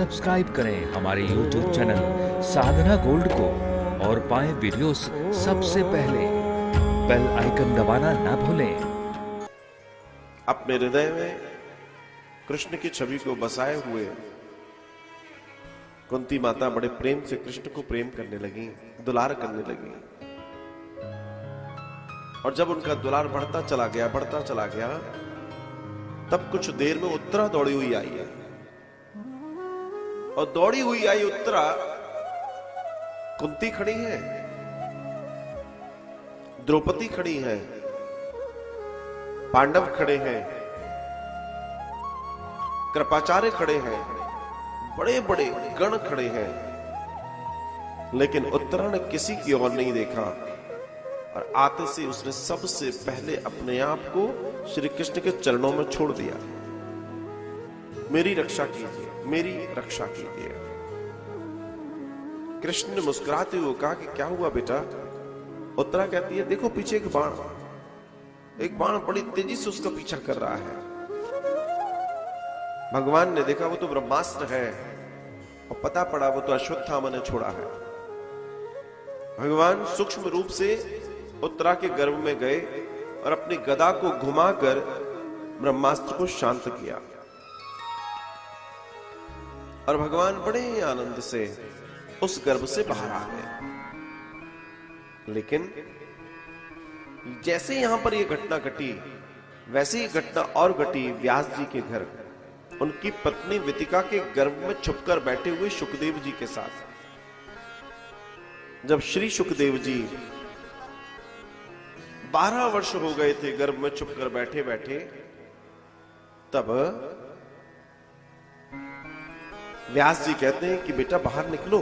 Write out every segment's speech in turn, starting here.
Subscribe करें हमारे YouTube channel साधना gold को और पाएं वीडियोस सबसे पहले। बेल आइकन दबाना ना भूलें। अपने हृदय में कृष्ण की छवि को बसाए हुए कुंती माता बड़े प्रेम से कृष्ण को प्रेम करने लगी, दुलार करने लगी। और जब उनका दुलार बढ़ता चला गया, तब कुछ देर में उत्तरा दौड़ी हुई आई है। और दौड़ी हुई आई उत्तरा, कुंती खड़ी है, द्रौपदी खड़ी है, पांडव खड़े हैं, कृपाचार्य खड़े हैं, बड़े बड़े गण खड़े हैं, लेकिन उत्तरा ने किसी की ओर नहीं देखा और आते से उसने सबसे पहले अपने आप को श्री कृष्ण के चरणों में छोड़ दिया। मेरी रक्षा कीजिए, मेरी रक्षा कीजिए। कृष्ण ने मुस्कुराते हुए कहा कि क्या हुआ बेटा? उत्तरा कहती है, देखो पीछे एक बाण बड़ी तेजी से उसका पीछा कर रहा है। भगवान ने देखा वो तो ब्रह्मास्त्र है, और पता पड़ा वो तो अश्वत्थामा ने छोड़ा है। भगवान सूक्ष्म रूप से उत्तरा के गर्भ में गए और अपनी गदा को घुमाकर ब्रह्मास्त्र को शांत किया। और भगवान बड़े ही आनंद से उस गर्भ से बाहर आ गए। लेकिन जैसे यहां पर यह घटना घटी, वैसे ही घटना और घटी व्यास जी के घर, उनकी पत्नी वितिका के गर्भ में छुपकर बैठे हुए सुखदेव जी के साथ। जब श्री सुखदेव जी 12 वर्ष हो गए थे गर्भ में छुपकर बैठे बैठे, तब व्यास जी कहते हैं कि बेटा बाहर निकलो।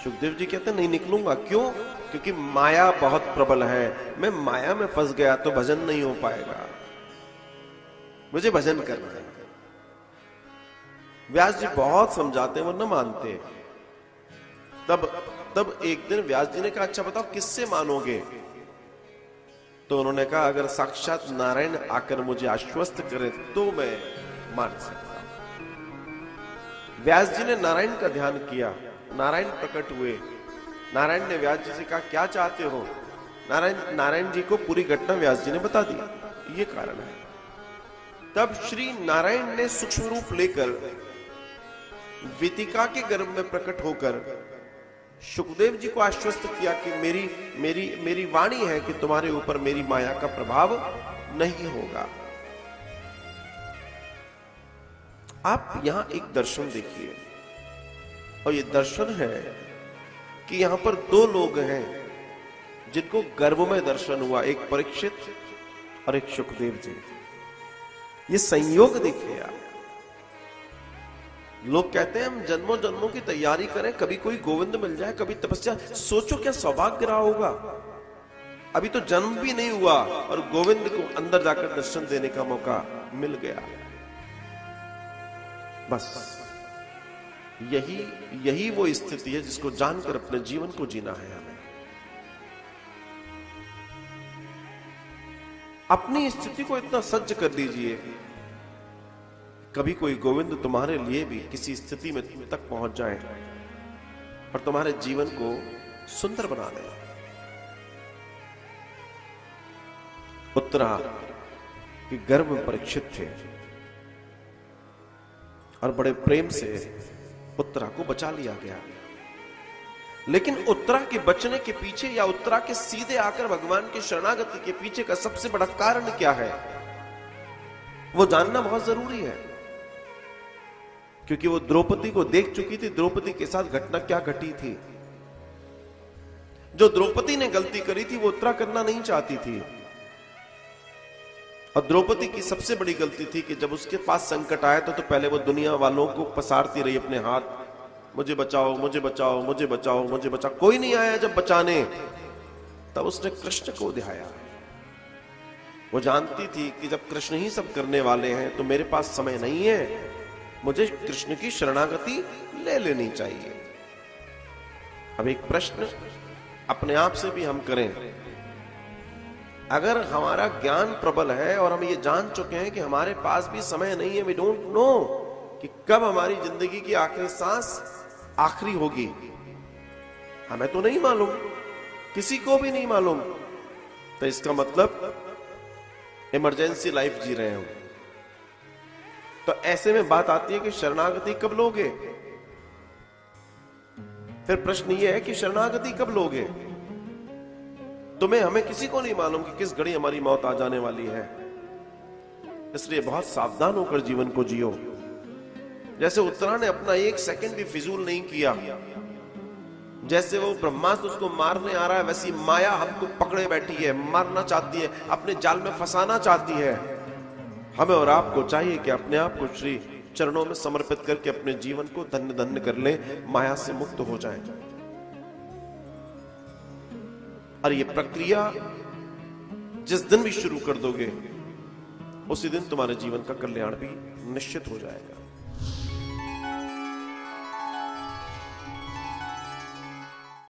सुखदेव जी कहते हैं नहीं निकलूंगा। क्यों? क्योंकि माया बहुत प्रबल है, मैं माया में फंस गया तो भजन नहीं हो पाएगा, मुझे भजन करना है। व्यास जी बहुत समझाते हैं, वो न मानते। तब एक दिन व्यास जी ने कहा, अच्छा बताओ किससे मानोगे? तो उन्होंने कहा, अगर साक्षात नारायण आकर मुझे आश्वस्त करे तो मैं मान सकता। व्यास जी ने नारायण का ध्यान किया, नारायण प्रकट हुए। नारायण ने व्यास जी से कहा, क्या चाहते हो? नारायण जी को पूरी घटना व्यास जी ने बता दी, ये कारण है। तब श्री नारायण ने सूक्ष्म रूप लेकर वितिका के गर्भ में प्रकट होकर सुखदेव जी को आश्वस्त किया कि मेरी वाणी है कि तुम्हारे ऊपर मेरी माया का प्रभाव नहीं होगा। आप यहां एक दर्शन देखिए, और ये दर्शन है कि यहां पर दो लोग हैं जिनको गर्भ में दर्शन हुआ, एक परीक्षित और एक सुखदेव जी। ये संयोग देखिए आप। लोग कहते हैं हम जन्मों जन्मों की तैयारी करें, कभी कोई गोविंद मिल जाए, कभी तपस्या। सोचो क्या सौभाग्य रहा होगा। अभी तो जन्म भी नहीं हुआ और गोविंद को अंदर जाकर दर्शन देने का मौका मिल गया। बस यही वो स्थिति है जिसको जानकर अपने जीवन को जीना है हमें। अपनी स्थिति को इतना सज्ज कर दीजिए, कभी कोई गोविंद तुम्हारे लिए भी किसी स्थिति में तक पहुंच जाए और तुम्हारे जीवन को सुंदर बना दे। उत्तरा के गर्भ में परीक्षित थे और बड़े प्रेम से उत्तरा को बचा लिया गया। लेकिन उत्तरा के बचने के पीछे या उत्तरा के सीधे आकर भगवान की शरणागति के पीछे का सबसे बड़ा कारण क्या है, वो जानना बहुत जरूरी है। क्योंकि वो द्रौपदी को देख चुकी थी, द्रौपदी के साथ घटना क्या घटी थी। जो द्रौपदी ने गलती करी थी वो उत्तरा करना नहीं चाहती थी। और द्रौपदी की सबसे बड़ी गलती थी कि जब उसके पास संकट आया तो पहले वो दुनिया वालों को पसारती रही अपने हाथ, मुझे बचाओ, मुझे बचाओ, मुझे बचाओ, मुझे बचाओ। कोई नहीं आया जब बचाने, तब उसने कृष्ण को ध्याया। वो जानती थी कि जब कृष्ण ही सब करने वाले हैं तो मेरे पास समय नहीं है, मुझे कृष्ण की शरणागति ले लेनी चाहिए। अब एक प्रश्न अपने आप से भी हम करें, अगर हमारा ज्ञान प्रबल है और हम ये जान चुके हैं कि हमारे पास भी समय नहीं है, वी डोंट नो कि कब हमारी जिंदगी की आखिरी सांस आखिरी होगी, हमें तो नहीं मालूम, किसी को भी नहीं मालूम। तो इसका मतलब इमरजेंसी लाइफ जी रहे हो। तो ऐसे में बात आती है कि शरणागति कब लोगे। फिर प्रश्न यह है कि शरणागति कब लोगे। तुम्हें हमें किसी को नहीं मालूम कि किस घड़ी हमारी मौत आ जाने वाली है, इसलिए बहुत सावधान होकर जीवन को जियो। जैसे उत्तरा ने अपना एक सेकंड भी फिजूल नहीं किया, जैसे वो ब्रह्मास्त्र उसको मारने आ रहा है, वैसी माया हमको पकड़े बैठी है, मारना चाहती है, अपने जाल में फंसाना चाहती है। हमें और आपको चाहिए कि अपने आप को श्री चरणों में समर्पित करके अपने जीवन को धन्य धन्य कर ले, माया से मुक्त हो जाए। और ये प्रक्रिया जिस दिन भी शुरू कर दोगे, उसी दिन तुम्हारे जीवन का कल्याण भी निश्चित हो जाएगा।